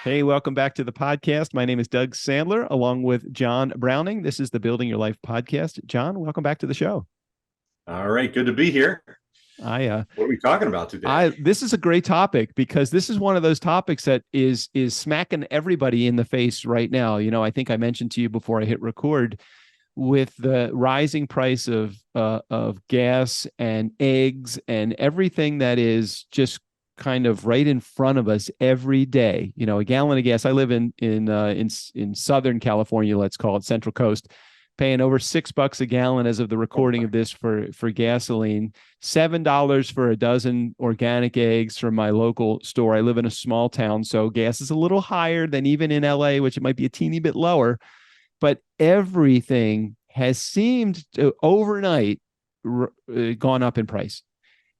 Hey, welcome back to the podcast. My name is Doug Sandler, along with John Browning. This is the Building Your Life podcast. John, welcome back to the show. All right, good to be here. I uh What are we talking about today? I this is a great topic because this is one of those topics that is smacking everybody in the face right now. I think I mentioned to you before I hit record with the rising price of gas and eggs and everything that is just kind of right in front of us every day. A gallon of gas. I live in Southern California, let's call it Central Coast, paying over $6 a gallon as of the Oh recording my. of this for gasoline. $7 for a dozen organic eggs from my local store. I live in a small town, so gas is a little higher than even in LA, which it might be a teeny bit lower, but everything has seemed to overnight gone up in price.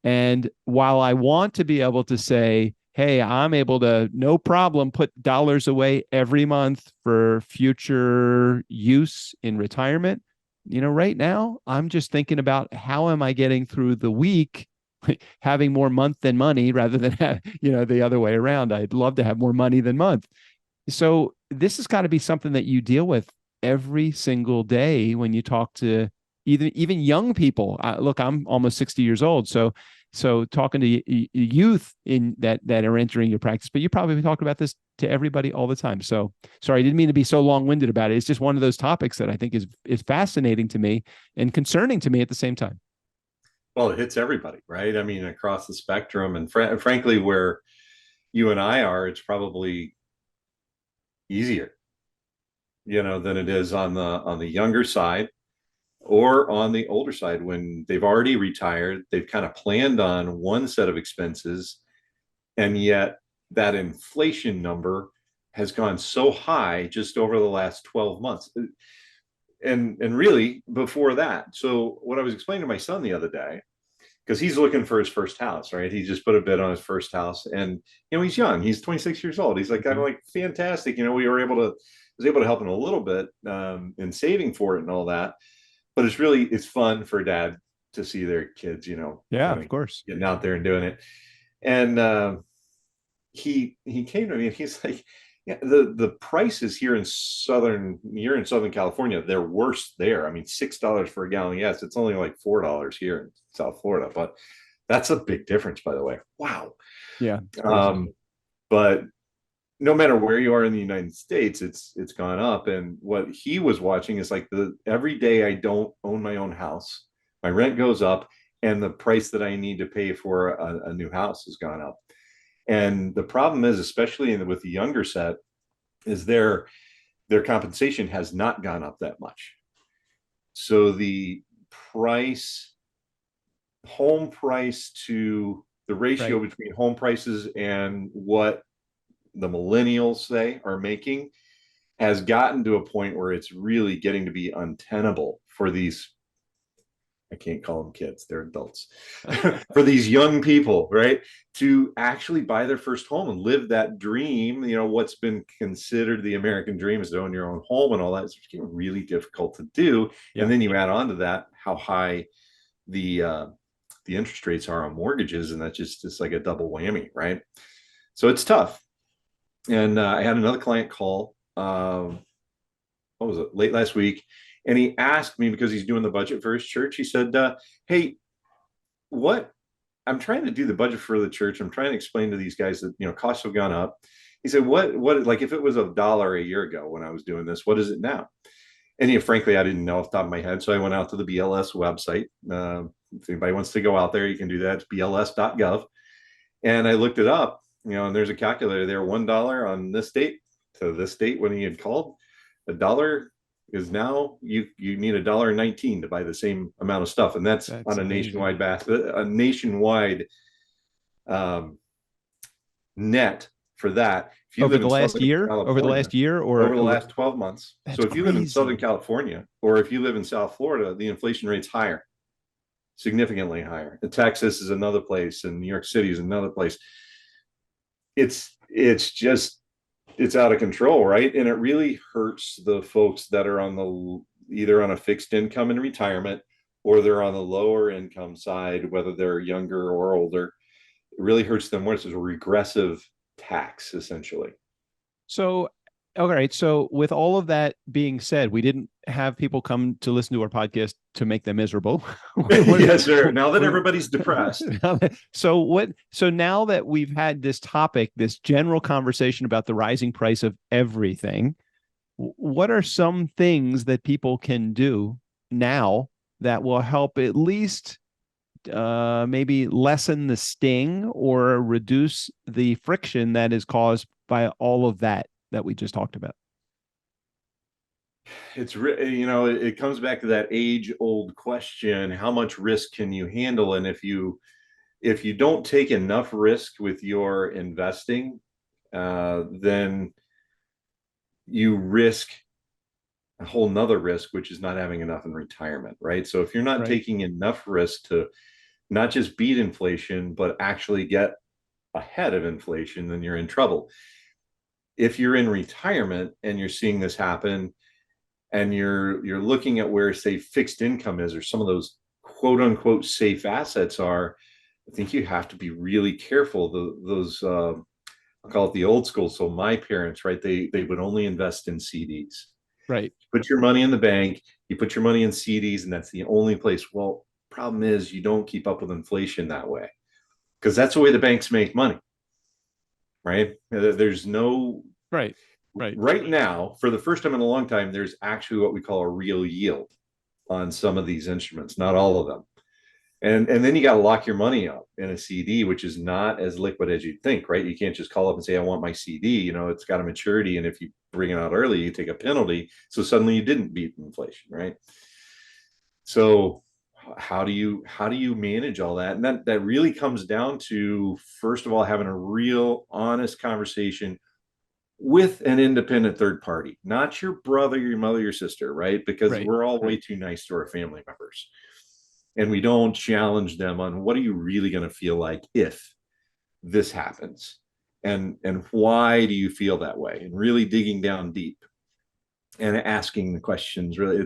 And while I want to be able to say, hey, I'm able to, no problem, put dollars away every month for future use in retirement, right now, I'm just thinking about how am I getting through the week having more month than money rather than, the other way around. I'd love to have more money than month. So this has got to be something that you deal with every single day when you talk to even young people. Look, I'm almost 60 years old, so talking to youth in that are entering your practice, but you probably talk about this to everybody all the time. So sorry, I didn't mean to be so long-winded about it. It's just one of those topics that I think is fascinating to me and concerning to me at the same time. Well, it hits everybody, right? I mean, across the spectrum, and frankly, where you and I are, it's probably easier, than it is on the younger side or on the older side when they've already retired. They've kind of planned on one set of expenses, and yet that inflation number has gone so high just over the last 12 months. And really before that. So what I was explaining to my son the other day, because he's looking for his first house, right? He just put a bid on his first house, and he's young. He's 26 years old. He's like, I'm Mhm. like, fantastic. We were able to was able to help him a little bit in saving for it and all that. But it's fun for dad to see their kids, Yeah, kind of of course. getting out there and doing it. And he came to me and he's like, yeah, the prices here in Southern California, they're worse there. I mean, $6 for a gallon. Yes, it's only like $4 here in South Florida, but that's a big difference, by the way. Wow. Yeah, it's crazy. Um, but no matter where you are in the United States, it's gone up. And what he was watching is like the every day I don't own my own house, my rent goes up, and the price that I need to pay for a new house has gone up. And the problem is, especially with the younger set, is their compensation has not gone up that much. So the price, home price to the ratio Right. between home prices and what the millennials say are making has gotten to a point where it's really getting to be untenable for these. I can't call them kids, they're adults. For these young people, right? To actually buy their first home and live that dream, what's been considered the American dream is to own your own home and all that. It's getting really difficult to do. And Yeah. then you add on to that how high the uh, the interest rates are on mortgages, and that's just like a double whammy, right? So it's tough. And I had another client call. What was it? Late last week, and he asked me because he's doing the budget for his church. He said, "Hey, what I'm trying to do the budget for the church. I'm trying to explain to these guys that costs have gone up." He said, "What like if it was $1 a year ago when I was doing this, what is it now?" And frankly, I didn't know off the top of my head, so I went out to the BLS website. If anybody wants to go out there, you can do that. It's bls.gov, and I looked it up. And there's a calculator there. $1 on this date to this date when he had called, a dollar is now you need $1.19 to buy the same amount of stuff, and that's That's on a amazing. nationwide a nationwide um, net for that. If you Over live the in last Southern year, over the California, last year, over or the last 12 months. So that's if you live in Southern crazy. California or if you live in South Florida, the inflation rate's higher, significantly higher. And Texas is another place, and New York City is another place. It's out of control, right? And it really hurts the folks that are on the either on a fixed income in retirement or they're on the lower income side, whether they're younger or older. It really hurts them worse. It's a regressive tax, essentially. So, all right. So, with all of that being said, we didn't have people come to listen to our podcast to make them miserable. Yes, sir. Now that everybody's depressed. So what? So now that we've had this topic, this general conversation about the rising price of everything, what are some things that people can do now that will help at least maybe lessen the sting or reduce the friction that is caused by all of that we just talked about? It comes back to that age old question: how much risk can you handle? And if you don't take enough risk with your investing, then you risk a whole nother risk, which is not having enough in retirement, right? So if you're not Right. taking enough risk to not just beat inflation, but actually get ahead of inflation, then you're in trouble. If you're in retirement and you're seeing this happen, and you're looking at where, say, fixed income is, or some of those quote unquote safe assets are, I think you have to be really careful. Those I'll call it the old school. So my parents, right, they would only invest in CDs. Right. Put your money in the bank, you put your money in CDs, and that's the only place. Well, problem is you don't keep up with inflation that way, because that's the way the banks make money, right? There's no Right. Right. right now, for the first time in a long time, there's actually what we call a real yield on some of these instruments, not all of them. And then you got to lock your money up in a CD, which is not as liquid as you'd think, right? You can't just call up and say, I want my CD. It's got a maturity. And if you bring it out early, you take a penalty. So suddenly you didn't beat inflation, right? So how do you manage all that? And that really comes down to, first of all, having a real honest conversation with an independent third party, not your brother, your mother, your sister, right? Because Right. we're all way Right. too nice to our family members. And we don't challenge them on, what are you really going to feel like if this happens? And why do you feel that way? And really digging down deep and asking the questions. Really,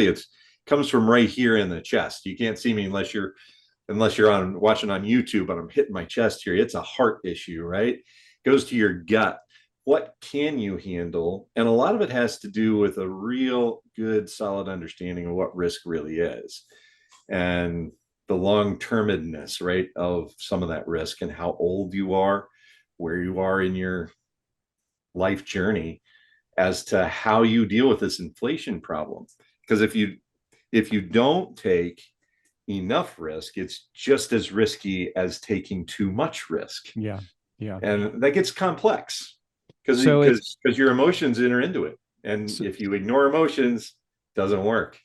it's comes from right here in the chest. You can't see me unless you're on watching on YouTube, but I'm hitting my chest here. It's a heart issue, right? It goes to your gut. What can you handle? And a lot of it has to do with a real good, solid understanding of what risk really is, and the long-termedness, right, of some of that risk, and how old you are, where you are in your life journey, as to how you deal with this inflation problem. Because if you don't take enough risk, it's just as risky as taking too much risk. Yeah. Yeah. And that gets complex, because So it's because your emotions enter into it. And so, if you ignore emotions, it doesn't work.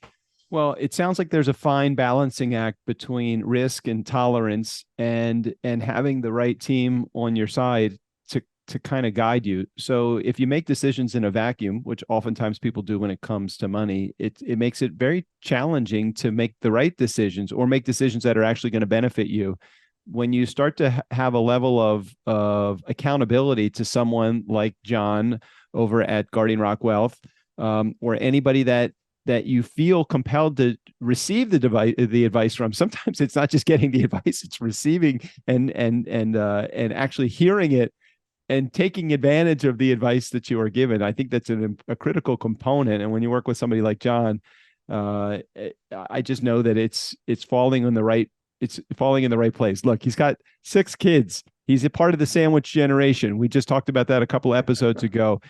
well, it sounds like there's a fine balancing act between risk and tolerance and having the right team on your side to kind of guide you. So if you make decisions in a vacuum, which oftentimes people do when it comes to money, it makes it very challenging to make the right decisions or make decisions that are actually going to benefit you. When you start to have a level of accountability to someone like John over at Guardian Rock Wealth, or anybody that you feel compelled to receive the advice from. Sometimes it's not just getting the advice; it's receiving and actually hearing it and taking advantage of the advice that you are given. I think that's a critical component. And when you work with somebody like John, I just know that it's falling in the right place. Look, he's got 6 kids. He's a part of the sandwich generation. We just talked about that a couple episodes ago.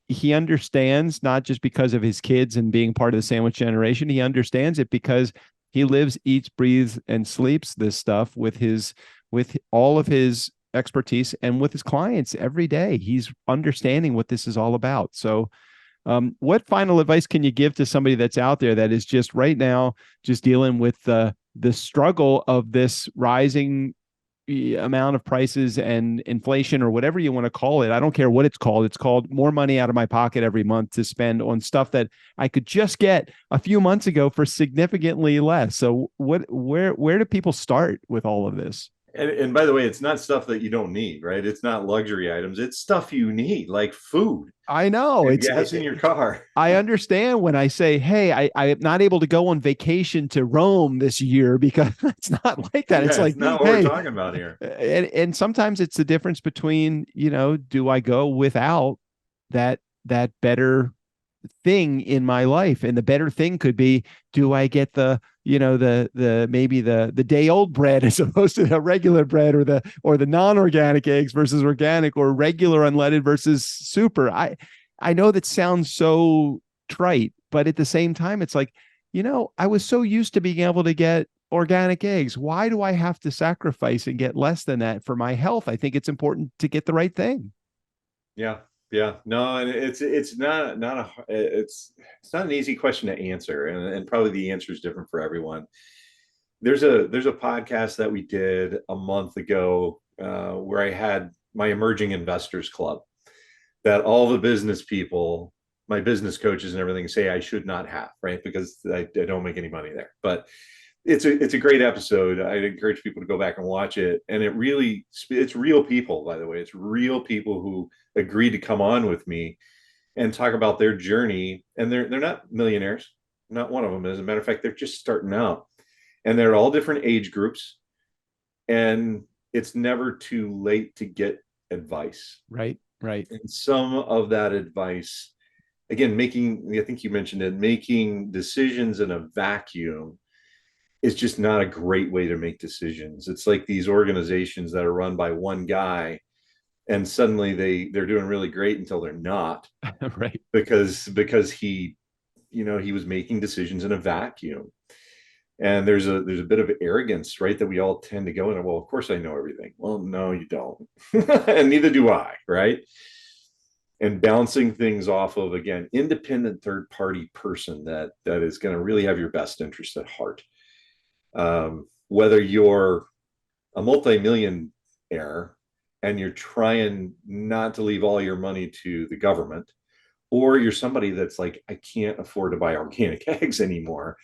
He understands, not just because of his kids and being part of the sandwich generation. He understands it because he lives, eats, breathes, and sleeps this stuff with all of his expertise and with his clients every day. He's understanding what this is all about. So what final advice can you give to somebody that's out there that is just right now just dealing with the struggle of this rising amount of prices and inflation, or whatever you want to call it? I don't care what it's called. It's called more money out of my pocket every month to spend on stuff that I could just get a few months ago for significantly less. So where do people start with all of this? And by the way, it's not stuff that you don't need, right? It's not luxury items. It's stuff you need, like food I know and it's gas in your car. I understand when I say, hey, I'm not able to go on vacation to Rome this year because it's not like that. It's Yeah, it's like, not what we're hey, talking about here. and sometimes it's the difference between, do I go without that better thing in my life? And the better thing could be, do I get the maybe the day old bread as opposed to the regular bread, or the non-organic eggs versus organic, or regular unleaded versus super. I know that sounds so trite, but at the same time, it's like, I was so used to being able to get organic eggs. Why do I have to sacrifice and get less than that for my health? I think it's important to get the right thing. Yeah, yeah, no, and it's not a it's not an easy question to answer, and probably the answer is different for everyone. There's a podcast that we did a month ago where I had my emerging investors club that all the business people, my business coaches and everything say I should not have, right? Because I don't make any money there. But it's a great episode. I'd encourage people to go back and watch it. And it's real people, by the way. It's real people who agreed to come on with me and talk about their journey. And they're not millionaires. Not one of them. As a matter of fact, they're just starting out. And they're all different age groups. And it's never too late to get advice. Right, right. And some of that advice, again, I think you mentioned it, making decisions in a vacuum is just not a great way to make decisions. It's like these organizations that are run by one guy, and suddenly they're doing really great until they're not. Right. Because he was making decisions in a vacuum. And there's a bit of arrogance, right, that we all tend to go in. Well, of course I know everything. Well, no, you don't. And neither do I, right? And bouncing things off of, again, independent third party person that is going to really have your best interest at heart. Whether you're a multi-millionaire and you're trying not to leave all your money to the government, or you're somebody that's like, I can't afford to buy organic eggs anymore,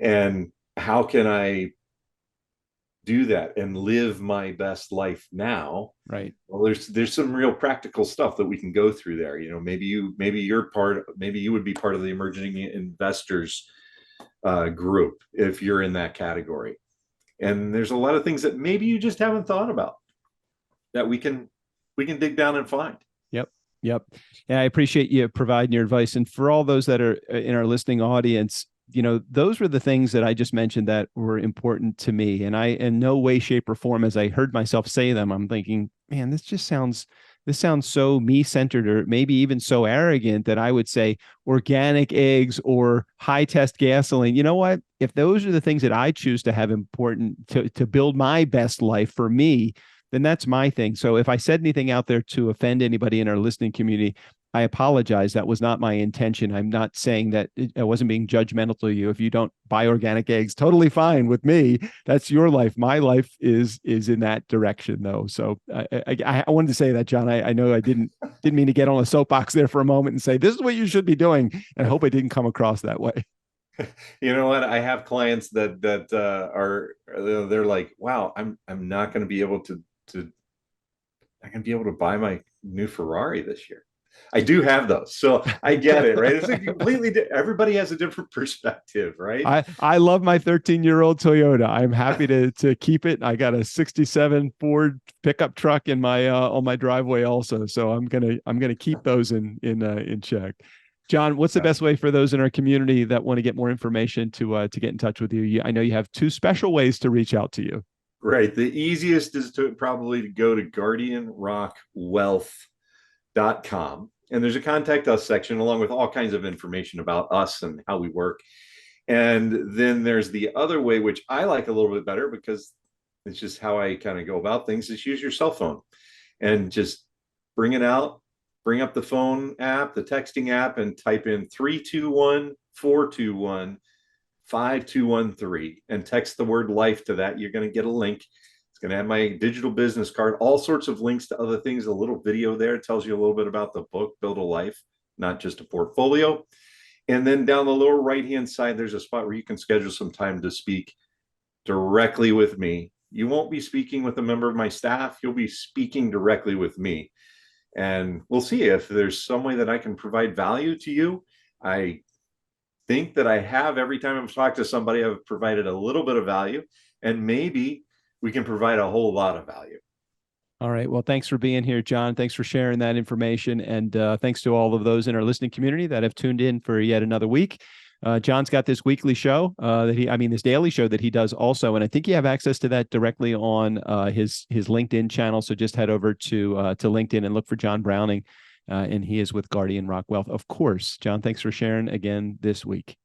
and how can I do that and live my best life now? Right. Well, there's some real practical stuff that we can go through there. Maybe you would be part of the emerging investors group if you're in that category. And there's a lot of things that maybe you just haven't thought about that we can dig down and find. Yep. And I appreciate you providing your advice. And for all those that are in our listening audience, those were the things that I just mentioned that were important to me. And I, in no way, shape, or form, as I heard myself say them, I'm thinking, man, this sounds so me-centered, or maybe even so arrogant, that I would say organic eggs or high test gasoline. You know what? If those are the things that I choose to have important to build my best life for me, then that's my thing. So if I said anything out there to offend anybody in our listening community, I apologize. That was not my intention. I'm not saying that I wasn't being judgmental to you. If you don't buy organic eggs, totally fine with me. That's your life. My life is in that direction, though. So I wanted to say that, John. I know I didn't mean to get on a soapbox there for a moment and say this is what you should be doing, and I hope I didn't come across that way. You know what? I have clients that are, they're like, wow, I'm not going to be able to I'm going to be able to buy my new Ferrari this year. I do have those, so I get it, right? It's a everybody has a different perspective, right? I love my 13-year-old Toyota. I'm happy to keep it. I got a 67 Ford pickup truck in my on my driveway also, so I'm gonna keep those in check. John, what's the best way for those in our community that want to get more information to get in touch with you? I know you have 2 special ways to reach out to you. Right. The easiest is to probably go to guardianrockwealth.com. And there's a contact us section along with all kinds of information about us and how we work. And then there's the other way, which I like a little bit better because it's just how I kind of go about things, is use your cell phone and just bring it out, bring up the phone app, the texting app, and type in 321-421-5213 and text the word life to that. You're going to get a link. It's going to have my digital business card, all sorts of links to other things, a little video there. It tells you a little bit about the book, Build a Life, not just a portfolio. And then down the lower right-hand side, there's a spot where you can schedule some time to speak directly with me You won't be speaking with a member of my staff. You'll be speaking directly with me. And we'll see if there's some way that I can provide value to you. I think that I have. Every time I've talked to somebody, I've provided a little bit of value, and maybe we can provide a whole lot of value. All right. Well, thanks for being here, John. Thanks for sharing that information. And thanks to all of those in our listening community that have tuned in for yet another week. John's got this weekly show this daily show that he does also. And I think you have access to that directly on his LinkedIn channel. So just head over to LinkedIn and look for John Browning. And he is with Guardian Rock Wealth. Of course, John, thanks for sharing again this week.